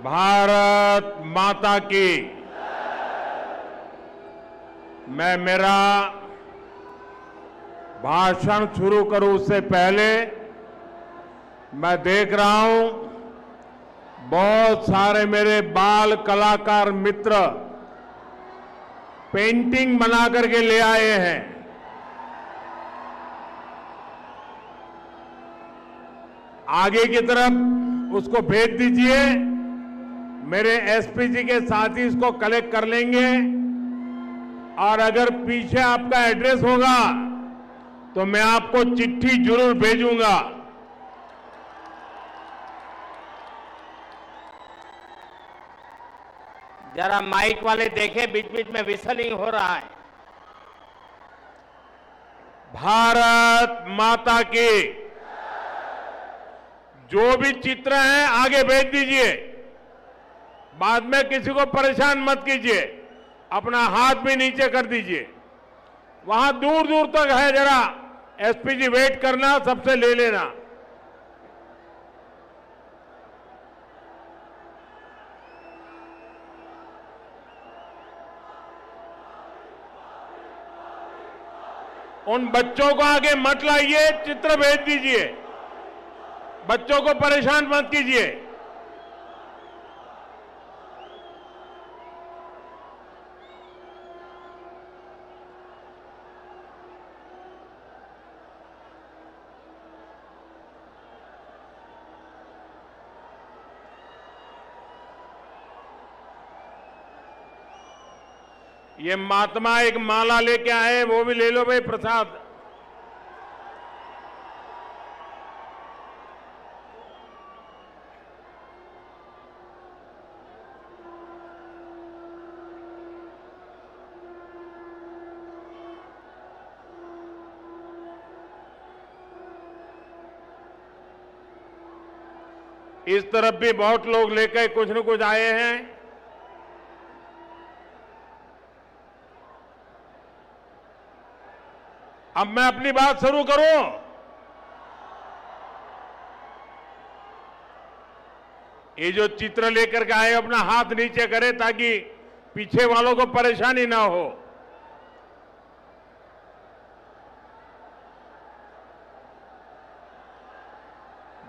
भारत माता की। मैं मेरा भाषण शुरू करूं उससे पहले मैं देख रहा हूं बहुत सारे मेरे बाल कलाकार मित्र पेंटिंग बना करके ले आए हैं। आगे की तरफ उसको भेज दीजिए। मेरे एसपी जी के साथी इसको कलेक्ट कर लेंगे और अगर पीछे आपका एड्रेस होगा तो मैं आपको चिट्ठी जरूर भेजूंगा। जरा माइक वाले देखें, बीच बीच में विसलिंग हो रहा है। भारत माता की। जो भी चित्र हैं आगे भेज दीजिए। बाद में किसी को परेशान मत कीजिए। अपना हाथ भी नीचे कर दीजिए। वहां दूर दूर तक है, जरा एसपी जी वेट करना, सबसे ले लेना। उन बच्चों को आगे मत लाइए, चित्र भेज दीजिए। बच्चों को परेशान मत कीजिए। ये महात्मा एक माला लेके आए, वो भी ले लो भाई प्रसाद। इस तरफ भी बहुत लोग लेकर कुछ न कुछ आए हैं। अब मैं अपनी बात शुरू करूं। ये जो चित्र लेकर के आए अपना हाथ नीचे करें ताकि पीछे वालों को परेशानी ना हो।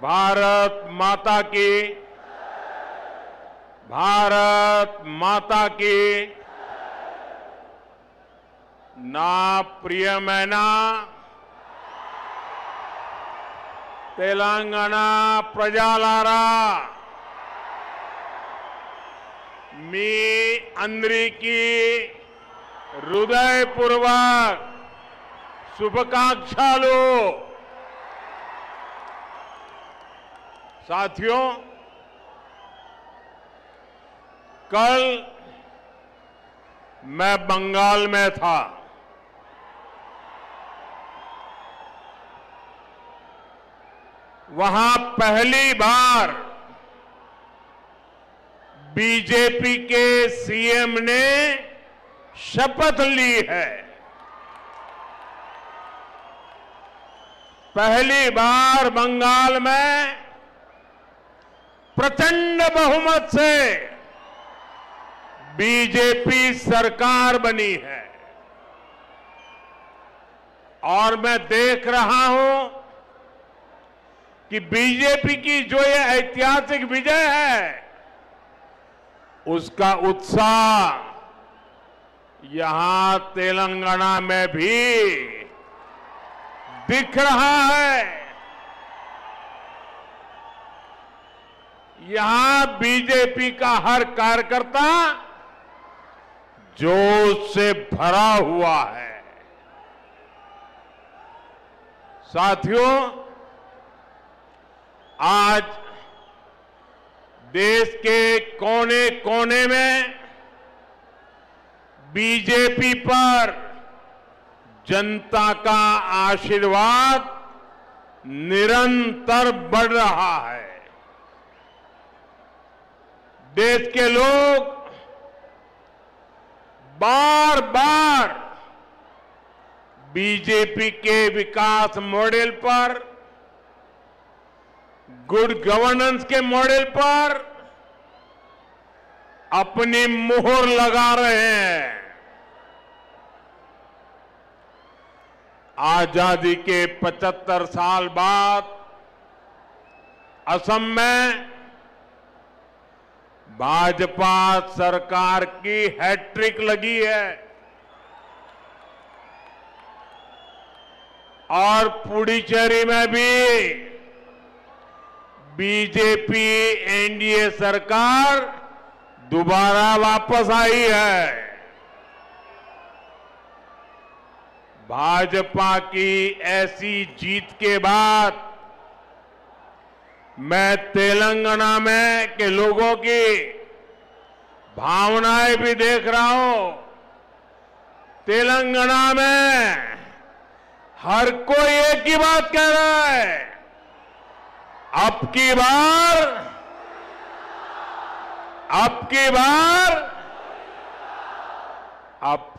भारत माता की। भारत माता की। నా ప్రియమైన తెలంగాణ ప్రజలారా, మీ అందరికీ హృదయపూర్వక शुभकामनाएं। साथियों, कल मैं बंगाल में था। वहां पहली बार बीजेपी के सीएम ने शपथ ली है। पहली बार बंगाल में प्रचंड बहुमत से बीजेपी सरकार बनी है और मैं देख रहा हूं कि बीजेपी की जो ये ऐतिहासिक विजय है उसका उत्साह यहां तेलंगाना में भी दिख रहा है। यहां बीजेपी का हर कार्यकर्ता जोश से भरा हुआ है। साथियों, आज देश के कोने कोने में बीजेपी पर जनता का आशीर्वाद निरंतर बढ़ रहा है। देश के लोग बार बार बीजेपी के विकास मॉडल पर, गुड गवर्नेंस के मॉडल पर अपनी मुहर लगा रहे हैं। आजादी के 75 साल बाद असम में भाजपा सरकार की हैट्रिक लगी है और पुडुचेरी में भी बीजेपी एनडीए सरकार दोबारा वापस आई है। भाजपा की ऐसी जीत के बाद मैं तेलंगाना में के लोगों की भावनाएं भी देख रहा हूं। तेलंगाना में हर कोई एक ही बात कह रहा है, अब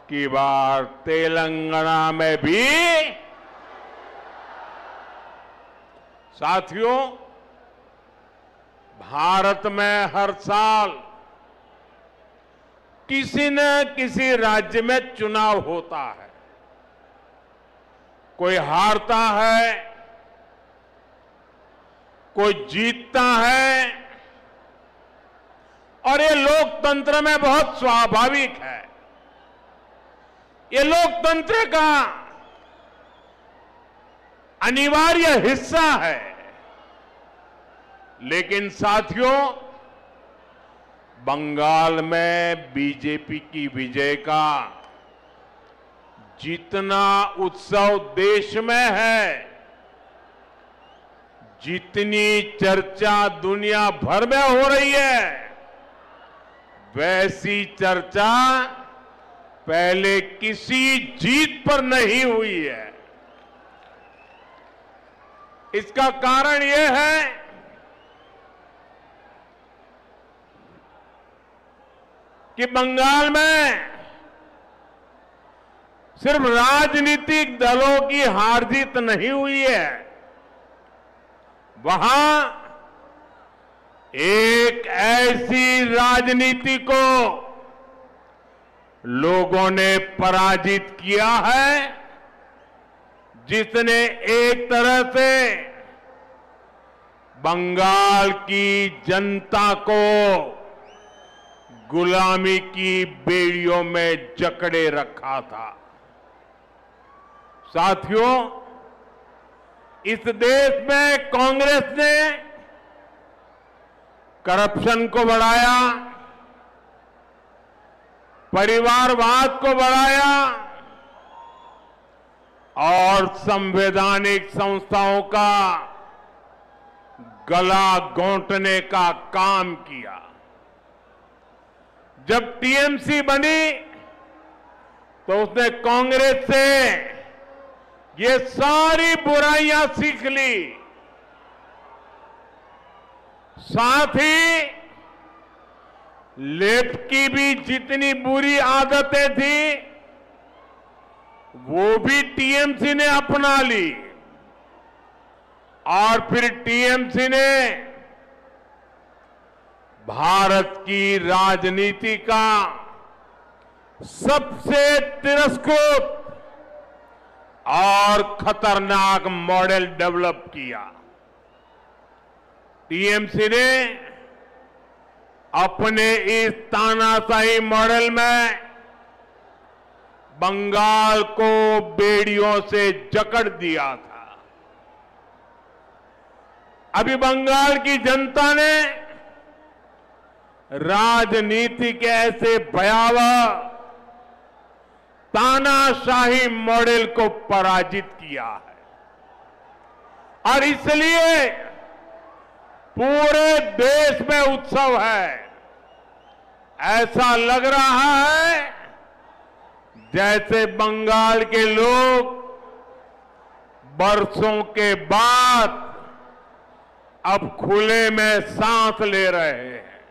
की बार तेलंगाना में भी। साथियों, भारत में हर साल किसी न किसी राज्य में चुनाव होता है। कोई हारता है, कोई जीतता है, और ये लोकतंत्र में बहुत स्वाभाविक है। ये लोकतंत्र का अनिवार्य हिस्सा है। लेकिन साथियों, बंगाल में बीजेपी की विजय का जितना उत्सव देश में है, जितनी चर्चा दुनिया भर में हो रही है, वैसी चर्चा पहले किसी जीत पर नहीं हुई है। इसका कारण यह है कि बंगाल में सिर्फ राजनीतिक दलों की हार जीत नहीं हुई है, वहां एक ऐसी राजनीति को लोगों ने पराजित किया है जिसने एक तरह से बंगाल की जनता को गुलामी की बेड़ियों में जकड़े रखा था। साथियों, इस देश में कांग्रेस ने करप्शन को बढ़ाया, परिवारवाद को बढ़ाया और संवैधानिक संस्थाओं का गला घोंटने का काम किया। जब टीएमसी बनी तो उसने कांग्रेस से ये सारी बुराइयां सीख ली, साथ ही लेफ्ट की भी जितनी बुरी आदतें थी वो भी टीएमसी ने अपना ली और फिर टीएमसी ने भारत की राजनीति का सबसे तिरस्कृत और खतरनाक मॉडल डेवलप किया। टीएमसी ने अपने इस तानाशाही मॉडल में बंगाल को बेड़ियों से जकड़ दिया था। अभी बंगाल की जनता ने राजनीति के ऐसे भयावह तानाशाही मॉडल को पराजित किया है और इसलिए पूरे देश में उत्सव है। ऐसा लग रहा है जैसे बंगाल के लोग बरसों के बाद अब खुले में सांस ले रहे हैं।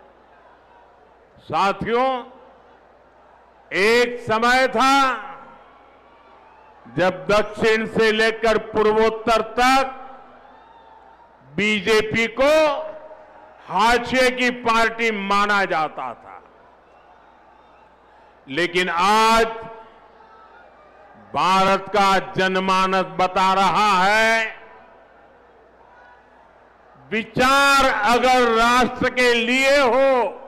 साथियों, एक समय था जब दक्षिण से लेकर पूर्वोत्तर तक बीजेपी को हाशिए की पार्टी माना जाता था। लेकिन आज भारत का जनमानस बता रहा है, विचार अगर राष्ट्र के लिए हो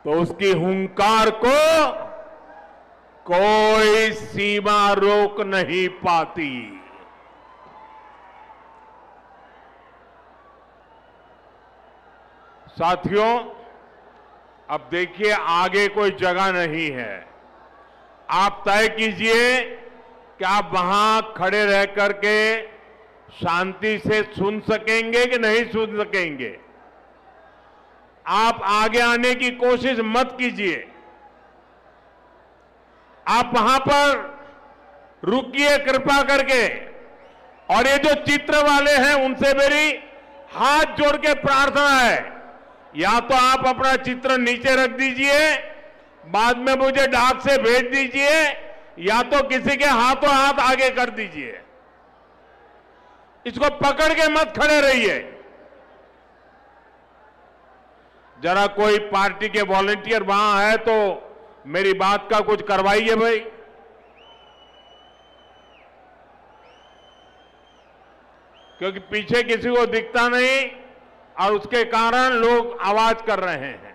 तो उसकी हुंकार को कोई सीमा रोक नहीं पाती। साथियों, अब देखिए आगे कोई जगह नहीं है। आप तय कीजिए कि आप वहां खड़े रह करके शांति से सुन सकेंगे कि नहीं सुन सकेंगे। आप आगे आने की कोशिश मत कीजिए। आप वहां पर रुकिए कृपा करके। और ये जो चित्र वाले हैं उनसे मेरी हाथ जोड़ के प्रार्थना है, या तो आप अपना चित्र नीचे रख दीजिए, बाद में मुझे डाक से भेज दीजिए, या तो किसी के हाथों हाथ आगे कर दीजिए। इसको पकड़ के मत खड़े रहिए। जरा कोई पार्टी के वॉलंटियर वहां है तो मेरी बात का कुछ करवाइए भाई। क्योंकि पीछे किसी को दिखता नहीं और उसके कारण लोग आवाज कर रहे हैं।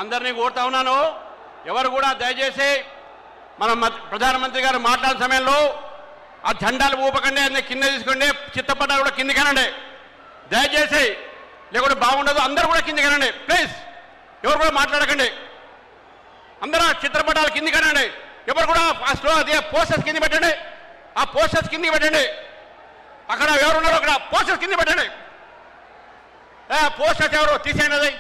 అందరినీ కోరుతా ఉన్నాను, ఎవరు కూడా దయచేసి మన ప్రధానమంత్రి గారు మాట్లాడే సమయంలో ఆ జెండాలు ఊపకండి, అన్ని కింద తీసుకోండి, చిత్తపట్టాలు కూడా కిందికనండి దయచేసి, లేకుంటే బాగుండదు. అందరూ కూడా కిందికనండి ప్లీజ్, ఎవరు కూడా మాట్లాడకండి. అందరూ చిత్రపటాలు కిందికనండి. ఎవరు కూడా అదే పోస్టర్స్ కింద పెట్టండి, ఆ పోస్టర్స్ కిందికి పెట్టండి. అక్కడ ఎవరున్నారో అక్కడ పోస్టర్స్ కింద పెట్టండి. పోస్టర్స్ ఎవరు తీసేయండి.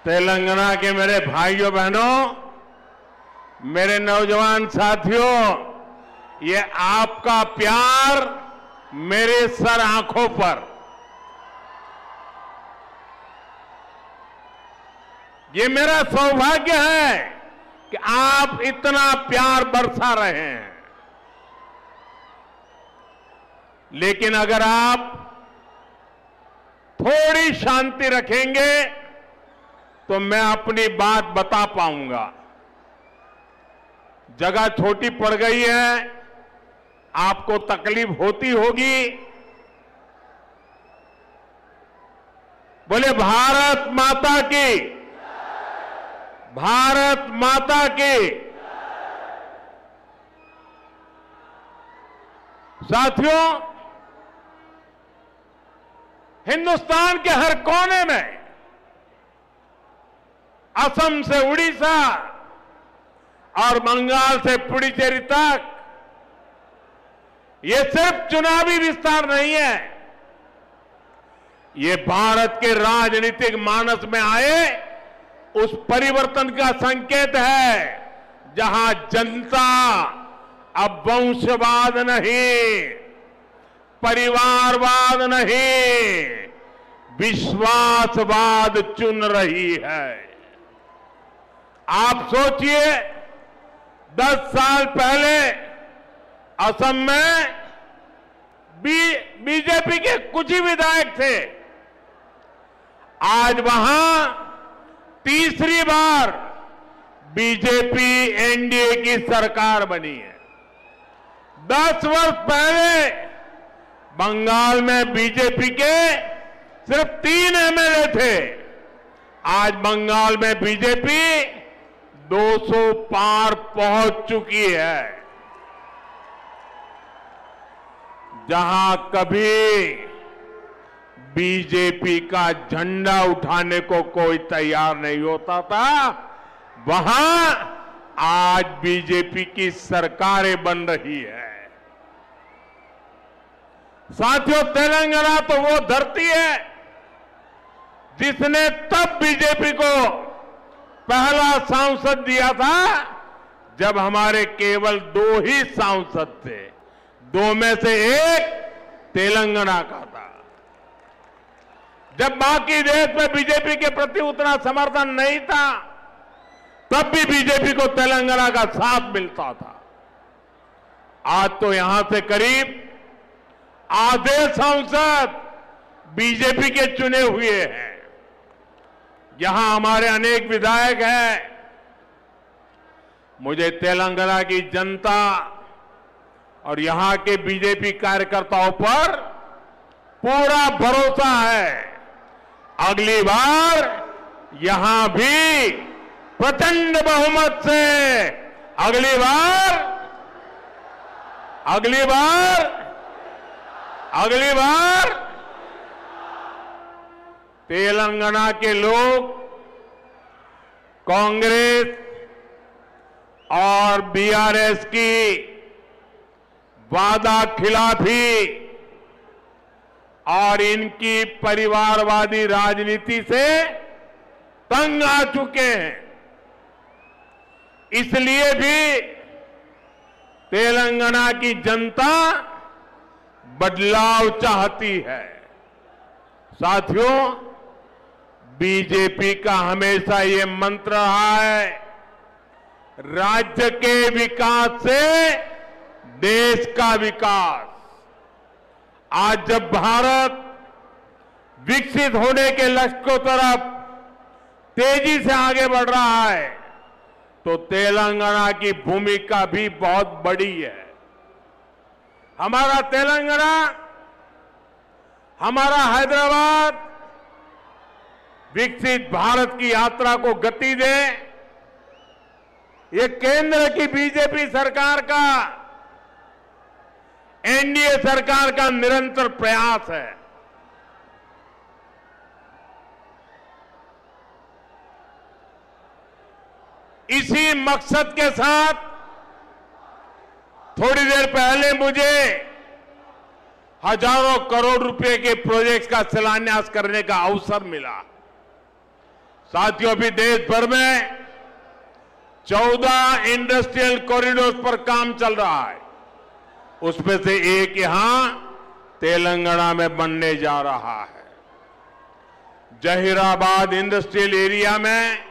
तेलंगाना के मेरे भाइयों बहनों, मेरे नौजवान साथियों, ये आपका प्यार मेरे सर आंखों पर, ये मेरा सौभाग्य है कि आप इतना प्यार बरसा रहे हैं। लेकिन अगर आप थोड़ी शांति रखेंगे तो मैं अपनी बात बता पाऊंगा। जगह छोटी पड़ गई है, आपको तकलीफ होती होगी। बोले भारत माता की, भारत माता की। साथियों, हिंदुस्तान के हर कोने में, असम से उड़ीसा और बंगाल से पुडुचेरी तक, ये सिर्फ चुनावी विस्तार नहीं है, ये भारत के राजनीतिक मानस में आए उस परिवर्तन का संकेत है, जहां जनता अब वंशवाद नहीं, परिवारवाद नहीं, विश्वासवाद चुन रही है। आप सोचिए, 10 साल पहले असम में बीजेपी के कुछ ही विधायक थे। आज वहां तीसरी बार बीजेपी एनडीए की सरकार बनी है। 10 वर्ष पहले बंगाल में बीजेपी के सिर्फ 3 एमएलए थे। आज बंगाल में बीजेपी 200 पार पहुंच चुकी है। जहां कभी बीजेपी का झंडा उठाने को कोई तैयार नहीं होता था, वहां आज बीजेपी की सरकारें बन रही है। साथियों, तेलंगाना तो वो धरती है जिसने तब बीजेपी को पहला सांसद दिया था जब हमारे केवल 2 ही सांसद थे, 2 में से एक तेलंगाना का था। जब बाकी देश में बीजेपी के प्रति उतना समर्थन नहीं था, तब भी बीजेपी को तेलंगाना का साथ मिलता था। आज तो यहां से करीब आधे सांसद बीजेपी के चुने हुए हैं। यहां हमारे अनेक विधायक हैं। मुझे तेलंगाना की जनता और यहां के बीजेपी कार्यकर्ताओं पर पूरा भरोसा है। अगली बार यहां भी प्रचंड बहुमत से अगली बार तेलंगाना के लोग कांग्रेस और बीआरएस की वादा खिलाफी और इनकी परिवारवादी राजनीति से तंग आ चुके हैं। इसलिए भी तेलंगाना की जनता बदलाव चाहती है। साथियों, बीजेपी का हमेशा ये मंत्र रहा है, राज्य के विकास से देश का विकास। आज जब भारत विकसित होने के लक्ष्य की तरफ तेजी से आगे बढ़ रहा है, तो तेलंगाना की भूमिका भी बहुत बड़ी है। हमारा तेलंगाना, हमारा हैदराबाद विकसित भारत की यात्रा को गति दे, ये केंद्र की बीजेपी सरकार का, एनडीए सरकार का निरंतर प्रयास है। इसी मकसद के साथ थोड़ी देर पहले मुझे हजारों करोड़ रुपए के प्रोजेक्ट्स का शिलान्यास करने का अवसर मिला। साथियों, अभी देश भर में 14 इंडस्ट्रियल कॉरिडोर पर काम चल रहा है। उसमें से एक यहां तेलंगाना में बनने जा रहा है। जहीराबाद इंडस्ट्रियल एरिया में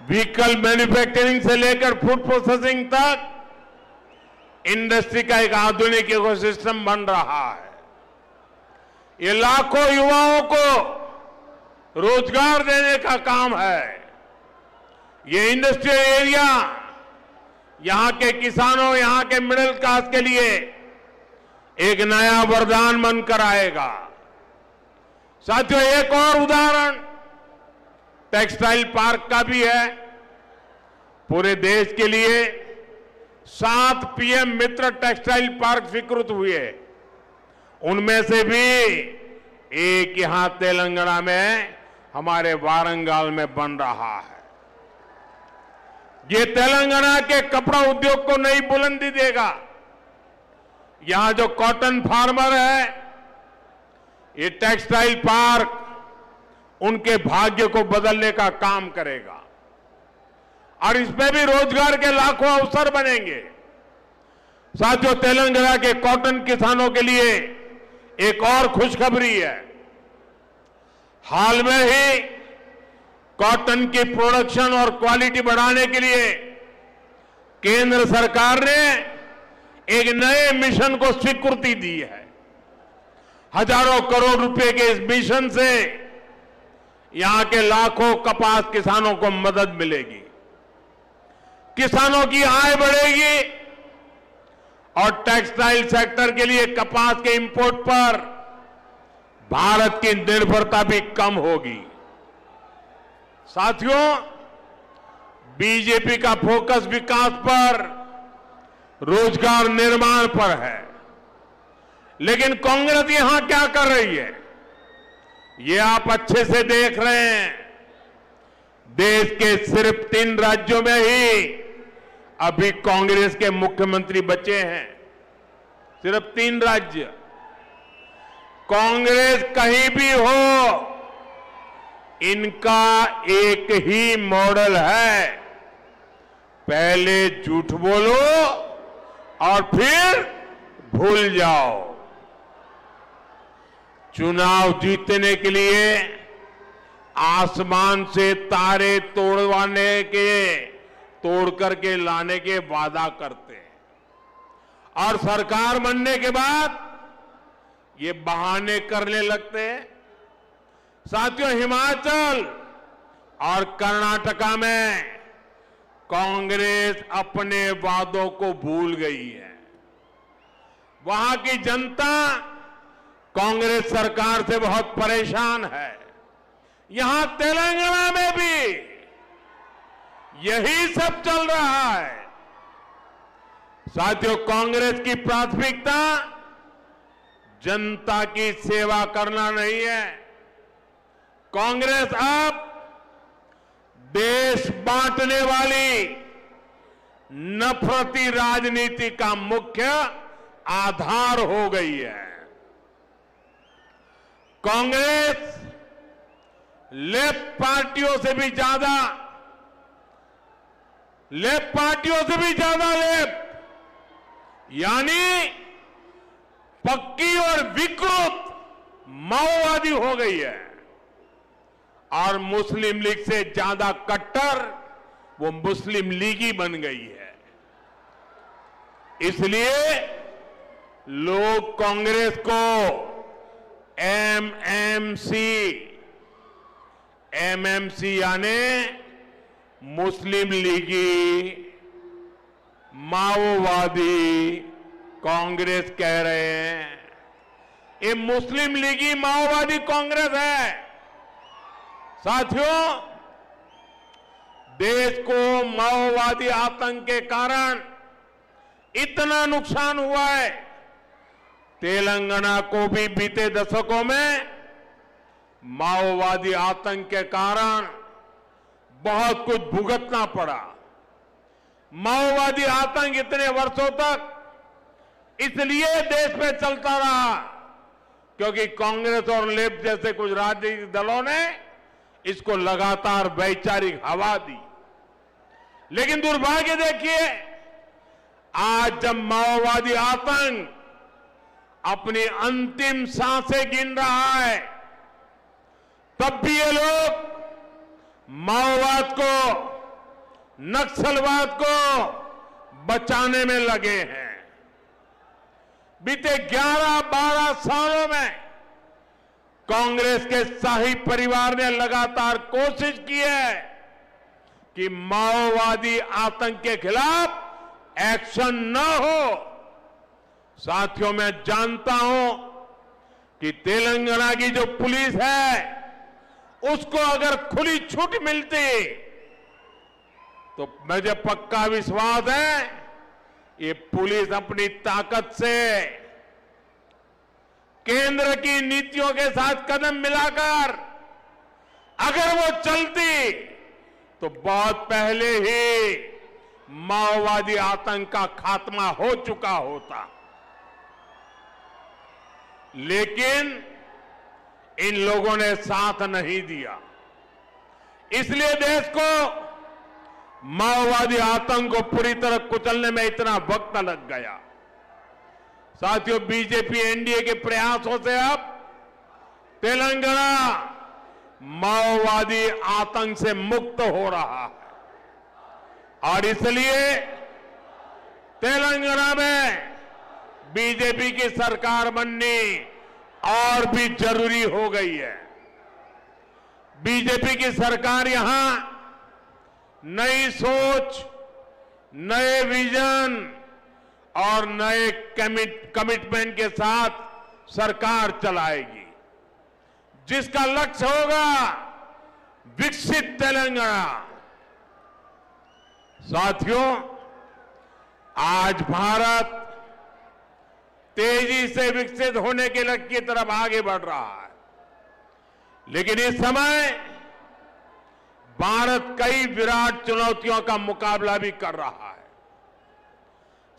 व्हीकल मैन्युफैक्चरिंग से लेकर फूड प्रोसेसिंग तक इंडस्ट्री का एक आधुनिक इकोसिस्टम बन रहा है। ये लाखों युवाओं को रोजगार देने का काम है। ये इंडस्ट्रियल एरिया यहां के किसानों, यहां के मिडिल क्लास के लिए एक नया वरदान बनकर आएगा। साथियों, एक और उदाहरण टेक्सटाइल पार्क का भी है। पूरे देश के लिए 7 पीएम मित्र टेक्सटाइल पार्क स्वीकृत हुए। उनमें से भी एक यहां तेलंगाना में हमारे वारंगल में बन रहा है। ये तेलंगाना के कपड़ा उद्योग को नई बुलंदी देगा। यहां जो कॉटन फार्मर है, ये टेक्सटाइल पार्क उनके भाग्य को बदलने का काम करेगा और इसमें भी रोजगार के लाखों अवसर बनेंगे। साथियों, तेलंगाना के कॉटन किसानों के लिए एक और खुशखबरी है। हाल में ही कॉटन की प्रोडक्शन और क्वालिटी बढ़ाने के लिए केंद्र सरकार ने एक नए मिशन को स्वीकृति दी है। हजारों करोड़ रुपए के इस मिशन से यहां के लाखों कपास किसानों को मदद मिलेगी, किसानों की आय बढ़ेगी और टेक्सटाइल सेक्टर के लिए कपास के इंपोर्ट पर भारत की निर्भरता भी कम होगी। साथियों, बीजेपी का फोकस विकास पर, रोजगार निर्माण पर है, लेकिन कांग्रेस यहां क्या कर रही है, ये आप अच्छे से देख रहे हैं। देश के सिर्फ 3 राज्यों में ही अभी कांग्रेस के मुख्यमंत्री बचे हैं। सिर्फ 3 राज्य। कांग्रेस कहीं भी हो, इनका एक ही मॉडल है, पहले झूठ बोलो और फिर भूल जाओ। चुनाव जीतने के लिए आसमान से तारे तोड़ करके लाने के वादा करते हैं और सरकार बनने के बाद ये बहाने करने लगते हैं। साथियों, हिमाचल और कर्नाटका में कांग्रेस अपने वादों को भूल गई है। वहां की जनता कांग्रेस सरकार से बहुत परेशान है। यहां तेलंगाना में भी यही सब चल रहा है। साथियों, कांग्रेस की प्राथमिकता जनता की सेवा करना नहीं है। कांग्रेस अब देश बांटने वाली नफरती राजनीति का मुख्य आधार हो गई है। कांग्रेस लेफ्ट पार्टियों से भी ज्यादा लेफ्ट यानी पक्की और विकृत माओवादी हो गई है और मुस्लिम लीग से ज्यादा कट्टर वो मुस्लिम लीगी बन गई है। इसलिए लोग कांग्रेस को एमएमसी यानी मुस्लिम लीगी माओवादी कांग्रेस कह रहे हैं। ये मुस्लिम लीगी माओवादी कांग्रेस है। साथियों, देश को माओवादी आतंक के कारण इतना नुकसान हुआ है। तेलंगाना को भी बीते दशकों में माओवादी आतंक के कारण बहुत कुछ भुगतना पड़ा। माओवादी आतंक इतने वर्षों तक इसलिए देश में चलता रहा क्योंकि कांग्रेस और लेफ्ट जैसे कुछ राजनीतिक दलों ने इसको लगातार वैचारिक हवा दी। लेकिन दुर्भाग्य देखिए, आज जब माओवादी आतंक अपनी अंतिम सांसें गिन रहा है, तब भी ये लोग माओवाद को, नक्सलवाद को बचाने में लगे हैं। बीते 11-12 सालों में कांग्रेस के शाही परिवार ने लगातार कोशिश की है कि माओवादी आतंक के खिलाफ एक्शन न हो। साथियों, मैं जानता हूं कि तेलंगाना की जो पुलिस है उसको अगर खुली छूट मिलती तो मुझे पक्का विश्वास है ये पुलिस अपनी ताकत से केंद्र की नीतियों के साथ कदम मिलाकर अगर वो चलती तो बहुत पहले ही माओवादी आतंक का खात्मा हो चुका होता। लेकिन इन लोगों ने साथ नहीं दिया। इसलिए देश को माओवादी आतंक को पूरी तरह कुचलने में इतना वक्त लग गया। साथियों, बीजेपी एनडीए के प्रयासों से अब तेलंगाना माओवादी आतंक से मुक्त हो रहा है और इसलिए तेलंगाना में बीजेपी की सरकार बननी और भी जरूरी हो गई है। बीजेपी की सरकार यहां नई सोच, नए विजन और नए कमिटमेंट के साथ सरकार चलाएगी, जिसका लक्ष्य होगा विकसित तेलंगाना। साथियों, आज भारत तेजी से विकसित होने के लक्ष्य की तरफ आगे बढ़ रहा है, लेकिन इस समय भारत कई विराट चुनौतियों का मुकाबला भी कर रहा है।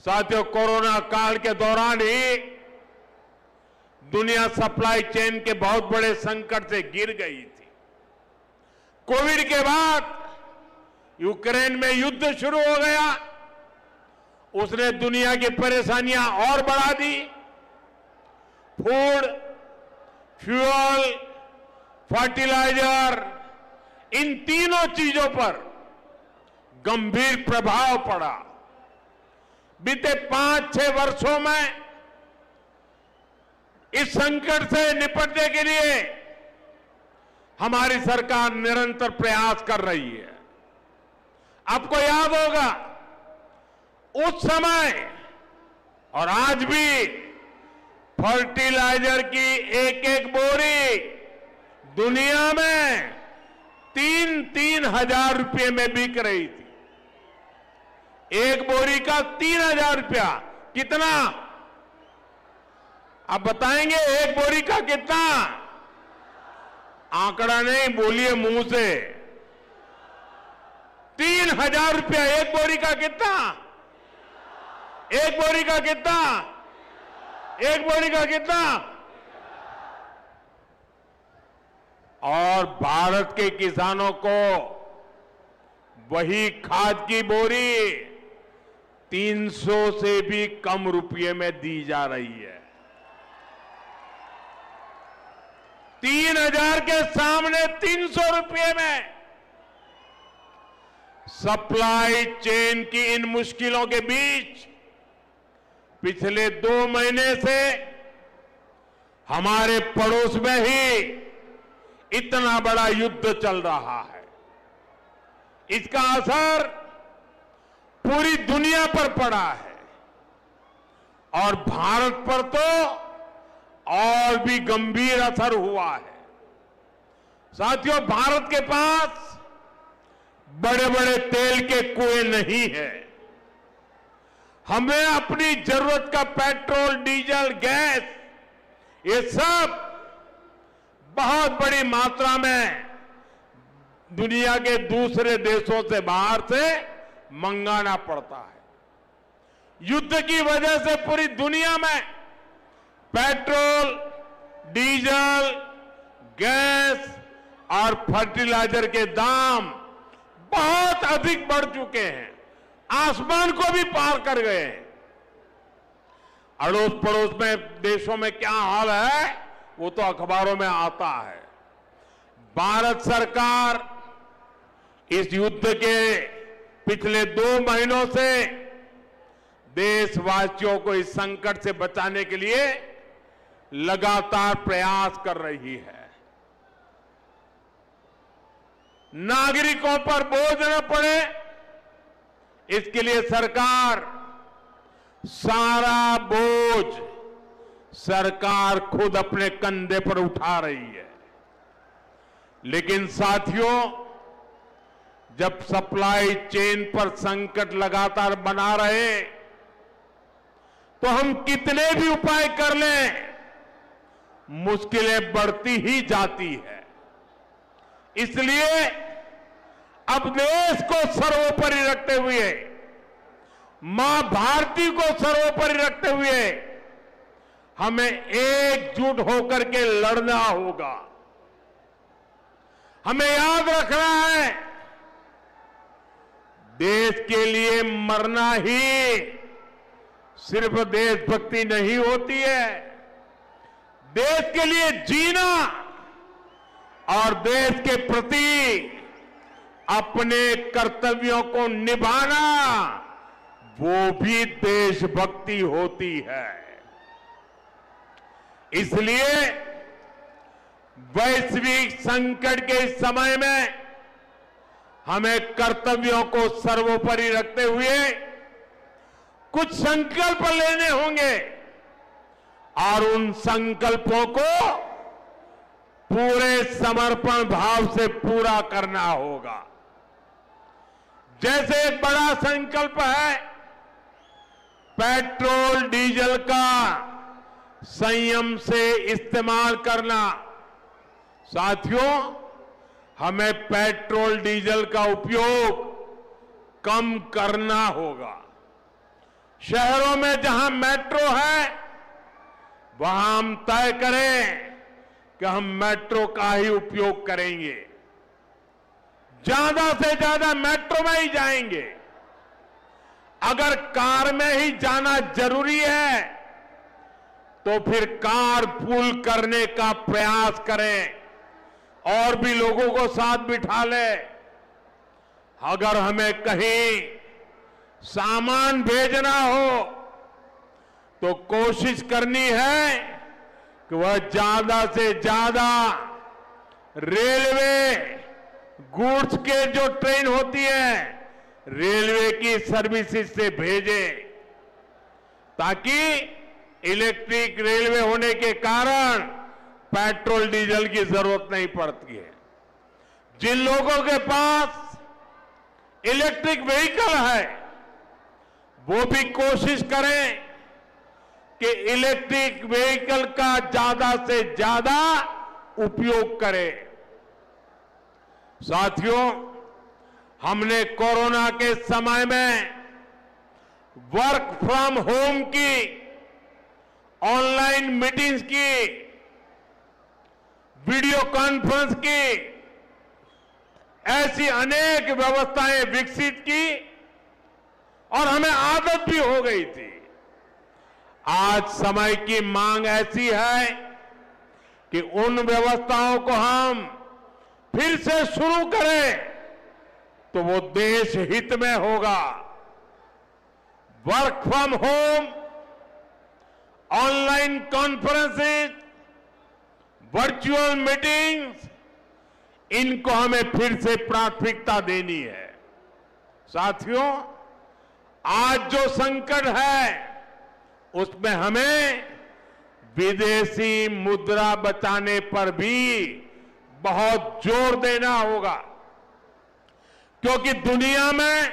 साथियों, कोरोना काल के दौरान ही दुनिया सप्लाई चेन के बहुत बड़े संकट से गिर गई थी। कोविड के बाद यूक्रेन में युद्ध शुरू हो गया, उसने दुनिया की परेशानियां और बढ़ा दी। फूड, फ्यूल, फर्टिलाइजर, इन तीनों चीजों पर गंभीर प्रभाव पड़ा। बीते 5-6 वर्षों में इस संकट से निपटने के लिए हमारी सरकार निरंतर प्रयास कर रही है। आपको याद होगा, उस समय और आज भी फर्टिलाइजर की एक बोरी दुनिया में 3-3 हजार रुपये में बिक रही थी। एक बोरी का 3,000 रुपया। कितना? आप बताएंगे एक बोरी का कितना? आंकड़ा नहीं, बोलिए मुंह से। 3,000 रुपया एक बोरी का। कितना? एक बोरी का कितना? एक बोरी का कितना? और भारत के किसानों को वही खाद की बोरी 300 से भी कम रुपये में दी जा रही है। 3,000 के सामने 300 रुपये में। सप्लाई चेन की इन मुश्किलों के बीच पिछले 2 महीने से हमारे पड़ोस में ही इतना बड़ा युद्ध चल रहा है। इसका असर पूरी दुनिया पर पड़ा है और भारत पर तो और भी गंभीर असर हुआ है। साथियों, भारत के पास बड़े बड़े तेल के कुएं नहीं है। हमें अपनी जरूरत का पेट्रोल, डीजल, गैस, ये सब बहुत बड़ी मात्रा में दुनिया के दूसरे देशों से, बाहर से मंगाना पड़ता है। युद्ध की वजह से पूरी दुनिया में पेट्रोल, डीजल, गैस और फर्टिलाइजर के दाम बहुत अधिक बढ़ चुके हैं, आसमान को भी पार कर गए हैं। अड़ोस पड़ोस में देशों में क्या हाल है वो तो अखबारों में आता है। भारत सरकार इस युद्ध के पिछले 2 महीनों से देशवासियों को इस संकट से बचाने के लिए लगातार प्रयास कर रही है। नागरिकों पर बोझ न पड़े, इसके लिए सरकार सारा बोझ सरकार खुद अपने कंधे पर उठा रही है। लेकिन साथियों, जब सप्लाई चेन पर संकट लगातार बना रहे तो हम कितने भी उपाय कर लें, मुश्किलें बढ़ती ही जाती है। इसलिए अब देश को सर्वोपरि रखते हुए, मां भारती को सर्वोपरि रखते हुए हमें एकजुट होकर के लड़ना होगा। हमें याद रखना है, देश के लिए मरना ही सिर्फ देशभक्ति नहीं होती है। देश के लिए जीना और देश के प्रति अपने कर्तव्यों को निभाना, वो भी देशभक्ति होती है। इसलिए वैश्विक संकट के इस समय में हमें कर्तव्यों को सर्वोपरि रखते हुए कुछ संकल्प लेने होंगे और उन संकल्पों को पूरे समर्पण भाव से पूरा करना होगा। जैसे एक बड़ा संकल्प है पेट्रोल डीजल का संयम से इस्तेमाल करना। साथियों, हमें पेट्रोल डीजल का उपयोग कम करना होगा। शहरों में जहां मेट्रो है वहां हम तय करें कि हम मेट्रो का ही उपयोग करेंगे। ज्यादा से ज्यादा मेट्रो में ही जाएंगे। अगर कार में ही जाना जरूरी है तो फिर कार पूल करने का प्रयास करें और भी लोगों को साथ बिठा ले। अगर हमें कहीं सामान भेजना हो तो कोशिश करनी है कि वह ज्यादा से ज्यादा रेलवे गुड्स के जो ट्रेन होती है रेलवे की सर्विसेज से भेजे, ताकि इलेक्ट्रिक रेलवे होने के कारण पेट्रोल डीजल की जरूरत नहीं पड़ती है। जिन लोगों के पास इलेक्ट्रिक व्हीकल है वो भी कोशिश करें कि इलेक्ट्रिक व्हीकल का ज्यादा से ज्यादा उपयोग करें। साथियों, हमने कोरोना के समय में वर्क फ्रॉम होम की, ऑनलाइन मीटिंग्स की, वीडियो कॉन्फ्रेंस की, ऐसी अनेक व्यवस्थाएं विकसित की और हमें आदत भी हो गई थी। आज समय की मांग ऐसी है कि उन व्यवस्थाओं को हम फिर से शुरू करें तो वो देश हित में होगा। Work from home, online conferences, virtual meetings, इनको हमें फिर से प्राथमिकता देनी है। साथियों, आज जो संकट है उसमें हमें विदेशी मुद्रा बचाने पर भी बहुत जोर देना होगा, क्योंकि दुनिया में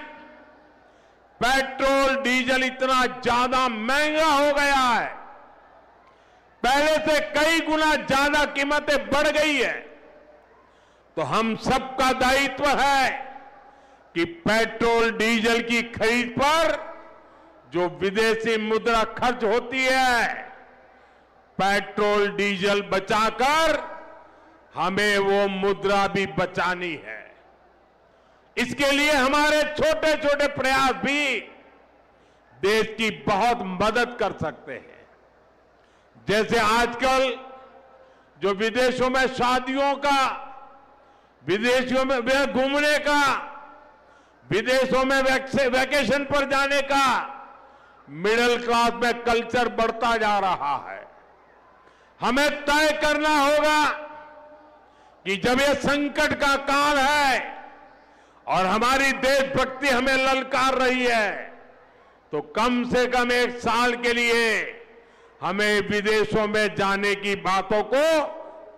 पेट्रोल डीजल इतना ज्यादा महंगा हो गया है, पहले से कई गुना ज्यादा कीमतें बढ़ गई है। तो हम सबका दायित्व है कि पेट्रोल डीजल की खरीद पर जो विदेशी मुद्रा खर्च होती है, पेट्रोल डीजल बचाकर हमें वो मुद्रा भी बचानी है। इसके लिए हमारे छोटे छोटे प्रयास भी देश की बहुत मदद कर सकते हैं। जैसे आजकल जो विदेशों में शादियों का, विदेशों में घूमने का, विदेशों में वैकेशन पर जाने का मिडिल क्लास में कल्चर बढ़ता जा रहा है। हमें तय करना होगा कि जब ये संकट का काल है और हमारी देशभक्ति हमें ललकार रही है, तो कम से कम एक साल के लिए हमें विदेशों में जाने की बातों को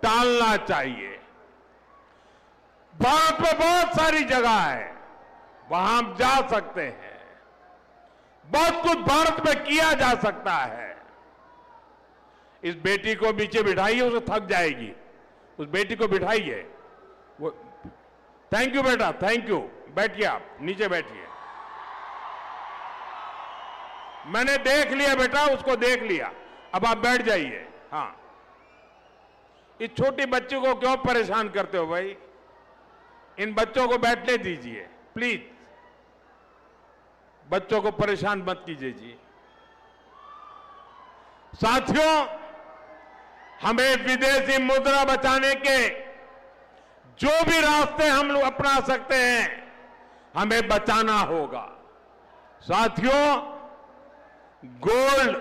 टालना चाहिए। भारत में बहुत सारी जगह है, वहां हम जा सकते हैं, बहुत कुछ भारत में किया जा सकता है। इस बेटी को नीचे बिठाइए, उसे थक जाएगी, उस बेटी को बिठाइए। वो थैंक यू बेटा, थैंक यू, बैठिए, आप नीचे बैठिए। मैंने देख लिया बेटा, उसको देख लिया, अब आप बैठ जाइए। हाँ, इस छोटी बच्ची को क्यों परेशान करते हो भाई? इन बच्चों को बैठने दीजिए प्लीज, बच्चों को परेशान मत कीजिए जी। साथियों, हमें विदेशी मुद्रा बचाने के जो भी रास्ते हम लोग अपना सकते हैं, हमें बचाना होगा। साथियों, गोल्ड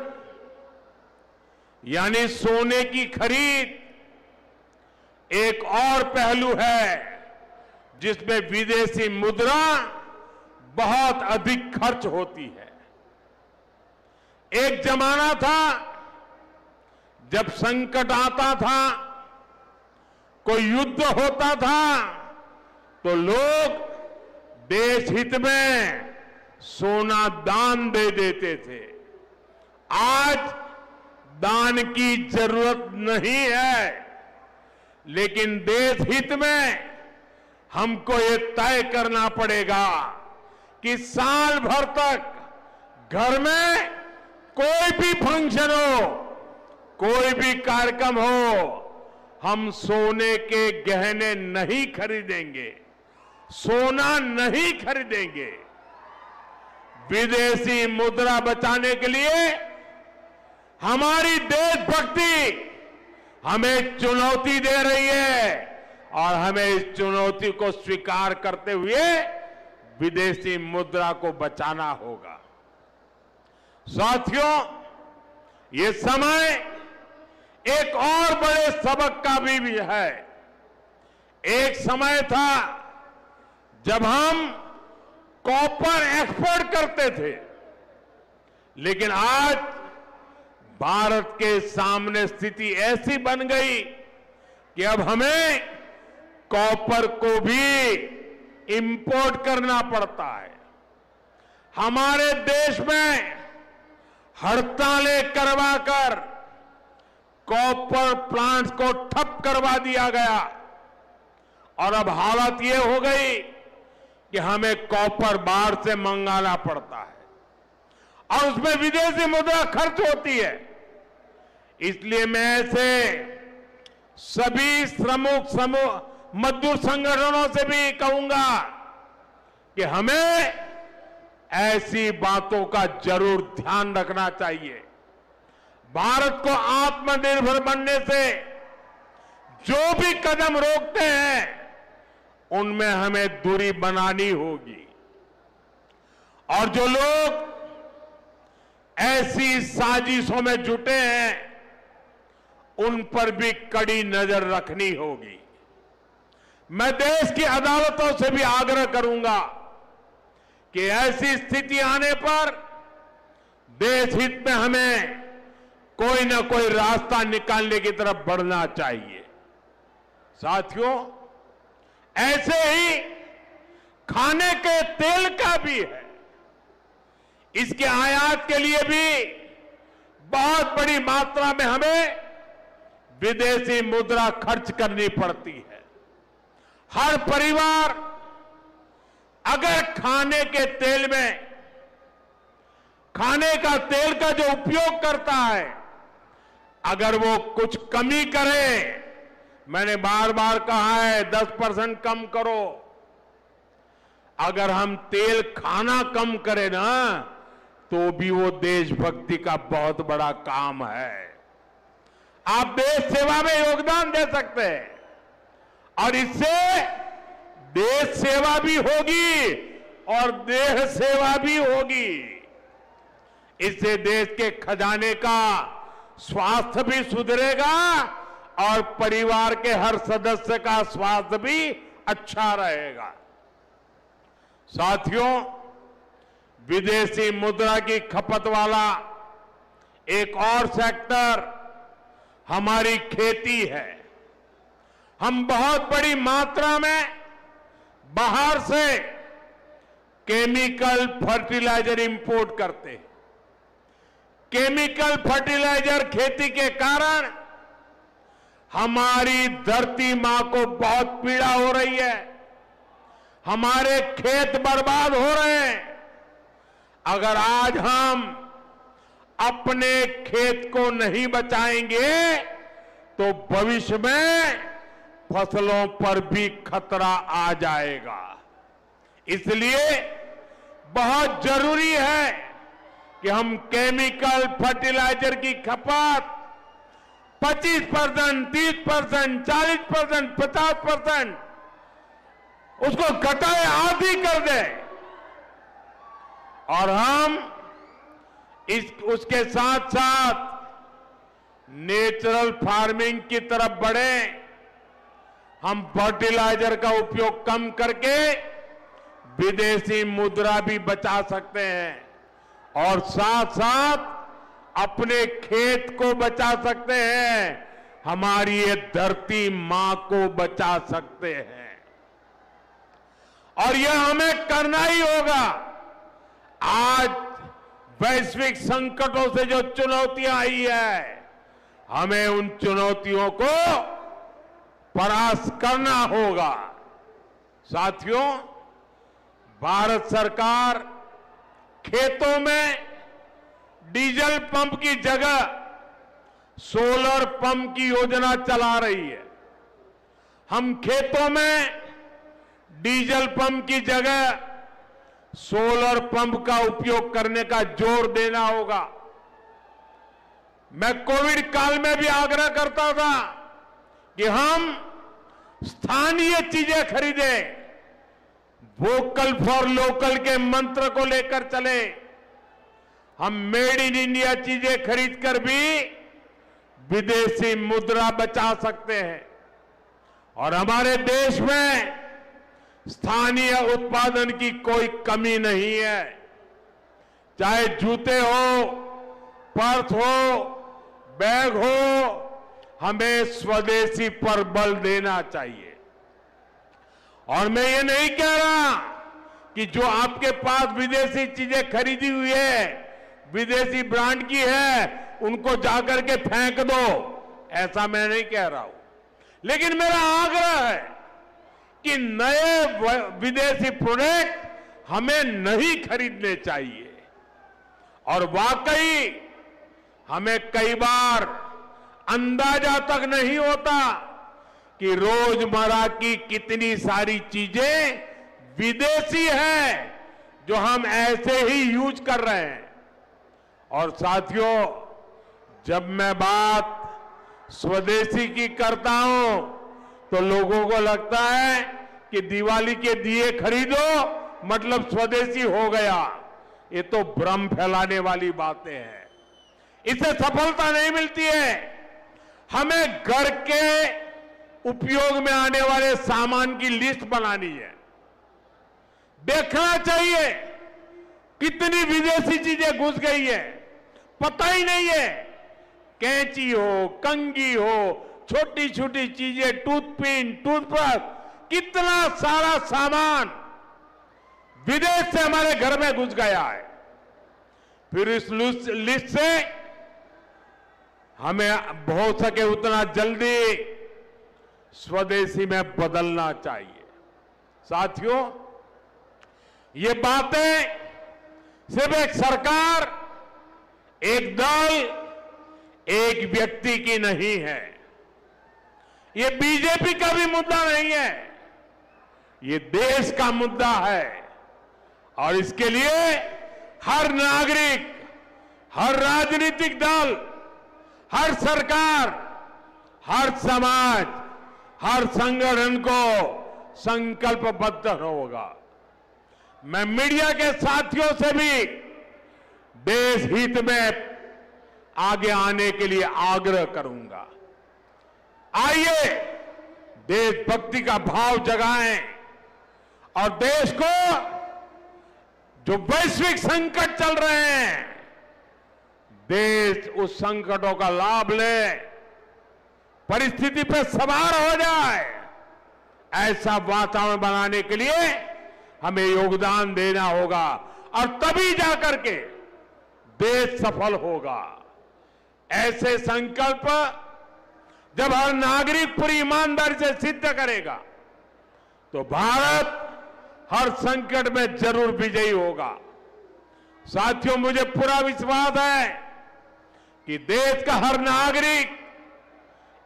यानी सोने की खरीद एक और पहलू है जिसमें विदेशी मुद्रा बहुत अधिक खर्च होती है। एक जमाना था जब संकट आता था, कोई युद्ध होता था, तो लोग देश हित में सोना दान दे देते थे। आज दान की जरूरत नहीं है, लेकिन देश हित में हमको ये तय करना पड़ेगा कि साल भर तक घर में कोई भी फंक्शन हो, कोई भी कार्यक्रम हो, हम सोने के गहने नहीं खरीदेंगे, सोना नहीं खरीदेंगे। विदेशी मुद्रा बचाने के लिए हमारी देशभक्ति हमें चुनौती दे रही है और हमें इस चुनौती को स्वीकार करते हुए विदेशी मुद्रा को बचाना होगा। साथियों, ये समय एक और बड़े सबक का भी है। एक समय था जब हम कॉपर एक्सपोर्ट करते थे, लेकिन आज भारत के सामने स्थिति ऐसी बन गई कि अब हमें कॉपर को भी इंपोर्ट करना पड़ता है। हमारे देश में हड़तालें करवाकर कॉपर प्लांट्स को ठप करवा दिया गया और अब हालत ये हो गई कि हमें कॉपर बाहर से मंगाना पड़ता है और उसमें विदेशी मुद्रा खर्च होती है। इसलिए मैं ऐसे सभी श्रमिक समूह मजदूर संगठनों से भी कहूंगा कि हमें ऐसी बातों का जरूर ध्यान रखना चाहिए। भारत को आत्मनिर्भर बनने से जो भी कदम रोकते हैं उनमें हमें दूरी बनानी होगी और जो लोग ऐसी साजिशों में जुटे हैं उन पर भी कड़ी नजर रखनी होगी। मैं देश की अदालतों से भी आग्रह करूंगा कि ऐसी स्थिति आने पर देश हित में हमें कोई ना कोई रास्ता निकालने की तरफ बढ़ना चाहिए। साथियों, ऐसे ही खाने के तेल का भी है। इसके आयात के लिए भी बहुत बड़ी मात्रा में हमें विदेशी मुद्रा खर्च करनी पड़ती है। हर परिवार अगर खाने के तेल में खाने का तेल का जो उपयोग करता है, अगर वो कुछ कमी करे, मैंने बार बार कहा है 10% कम करो। अगर हम तेल खाना कम करें ना, तो भी वो देशभक्ति का बहुत बड़ा काम है। आप देश सेवा में योगदान दे सकते हैं और इससे देश सेवा भी होगी और देह सेवा भी होगी। इससे देश के खजाने का स्वास्थ्य भी सुधरेगा और परिवार के हर सदस्य का स्वास्थ्य भी अच्छा रहेगा। साथियों, विदेशी मुद्रा की खपत वाला एक और सेक्टर हमारी खेती है। हम बहुत बड़ी मात्रा में बाहर से केमिकल फर्टिलाइजर इंपोर्ट करते हैं। केमिकल फर्टिलाइजर खेती के कारण हमारी धरती मां को बहुत पीड़ा हो रही है। हमारे खेत बर्बाद हो रहे हैं। अगर आज हम अपने खेत को नहीं बचाएंगे तो भविष्य में फसलों पर भी खतरा आ जाएगा। इसलिए बहुत जरूरी है कि हम केमिकल फर्टिलाइजर की खपत 25%, 30%, 40%, 50% उसको घटाए, आधी कर दें और हम उसके साथ साथ नेचुरल फार्मिंग की तरफ बढ़े। हम फर्टिलाइजर का उपयोग कम करके विदेशी मुद्रा भी बचा सकते हैं और साथ साथ अपने खेत को बचा सकते हैं, हमारी ये धरती मां को बचा सकते हैं और यह हमें करना ही होगा। आज वैश्विक संकटों से जो चुनौतियां आई है, हमें उन चुनौतियों को परास्त करना होगा। साथियों, भारत सरकार खेतों में डीजल पंप की जगह सोलर पंप की योजना चला रही है। हम खेतों में डीजल पंप की जगह सोलर पंप का उपयोग करने का जोर देना होगा। मैं कोविड काल में भी आग्रह करता था कि हम स्थानीय चीजें खरीदें, वोकल फॉर लोकल के मंत्र को लेकर चले। हम मेड इन इंडिया चीजें खरीदकर भी विदेशी मुद्रा बचा सकते हैं और हमारे देश में स्थानीय उत्पादन की कोई कमी नहीं है। चाहे जूते हो, पर्स हो, बैग हो, हमें स्वदेशी पर बल देना चाहिए। और मैं ये नहीं कह रहा कि जो आपके पास विदेशी चीजें खरीदी हुई है, विदेशी ब्रांड की है, उनको जाकर के फेंक दो, ऐसा मैं नहीं कह रहा हूं। लेकिन मेरा आग्रह है कि नए विदेशी प्रोडक्ट हमें नहीं खरीदने चाहिए। और वाकई हमें कई बार अंदाजा तक नहीं होता कि रोजमर्रा की कितनी सारी चीजें विदेशी हैं जो हम ऐसे ही यूज कर रहे हैं। और साथियों, जब मैं बात स्वदेशी की करता हूं तो लोगों को लगता है कि दिवाली के दिए खरीदो मतलब स्वदेशी हो गया। ये तो भ्रम फैलाने वाली बातें हैं, इससे सफलता नहीं मिलती है। हमें घर के उपयोग में आने वाले सामान की लिस्ट बनानी है। देखना चाहिए कितनी विदेशी चीजें घुस गई है, पता ही नहीं है। कैंची हो, कंघी हो, छोटी छोटी चीजें, टूथपिन, टूथब्रश, कितना सारा सामान विदेश से हमारे घर में घुस गया है। फिर इस लिस्ट से हमें हो सके उतना जल्दी स्वदेशी में बदलना चाहिए। साथियों, ये बातें सिर्फ एक सरकार, एक दल, एक व्यक्ति की नहीं है। ये बीजेपी का भी मुद्दा नहीं है, ये देश का मुद्दा है। और इसके लिए हर नागरिक, हर राजनीतिक दल, हर सरकार, हर समाज, हर संगठन को संकल्पबद्ध होगा। मैं मीडिया के साथियों से भी देश हित में आगे आने के लिए आग्रह करूंगा। आइए देशभक्ति का भाव जगाएं और देश को जो वैश्विक संकट चल रहे हैं, देश उस संकटों का लाभ ले, परिस्थिति पर सवार हो जाए, ऐसा वातावरण बनाने के लिए हमें योगदान देना होगा। और तभी जाकर के देश सफल होगा। ऐसे संकल्प जब हर नागरिक पूरी ईमानदारी से सिद्ध करेगा तो भारत हर संकट में जरूर विजयी होगा। साथियों, मुझे पूरा विश्वास है कि देश का हर नागरिक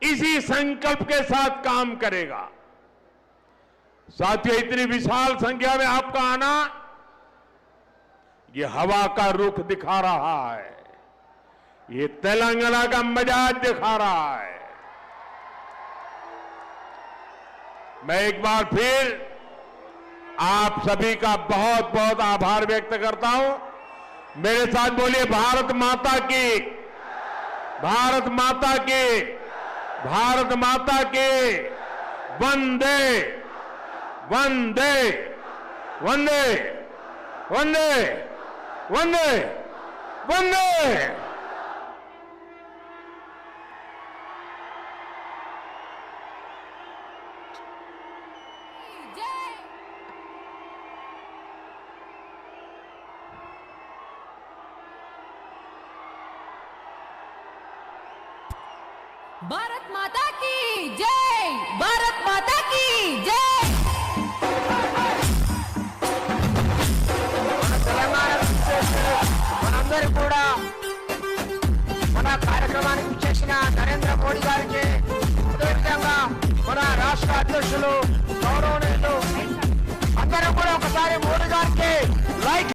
इसी संकल्प के साथ काम करेगा। साथियों, इतनी विशाल संख्या में आपका आना ये हवा का रुख दिखा रहा है, ये तेलंगाना का मिजाज दिखा रहा है। मैं एक बार फिर आप सभी का बहुत बहुत आभार व्यक्त करता हूं। मेरे साथ बोलिए, भारत माता की, भारत माता की, भारत माता की, वंदे वंदे वंदे वंदे वंदे वंदे। भारत माता की जय, भारत माता की जय। మనందరూ కూడా మన కార్యక్రమానికి చేసిన నరేంద్ర మోడీ గారికి అదేవిధంగా మన రాష్ట్ర అధ్యక్షులు గౌరవనీయులు ఒకసారి మోడీ గారికి లైక్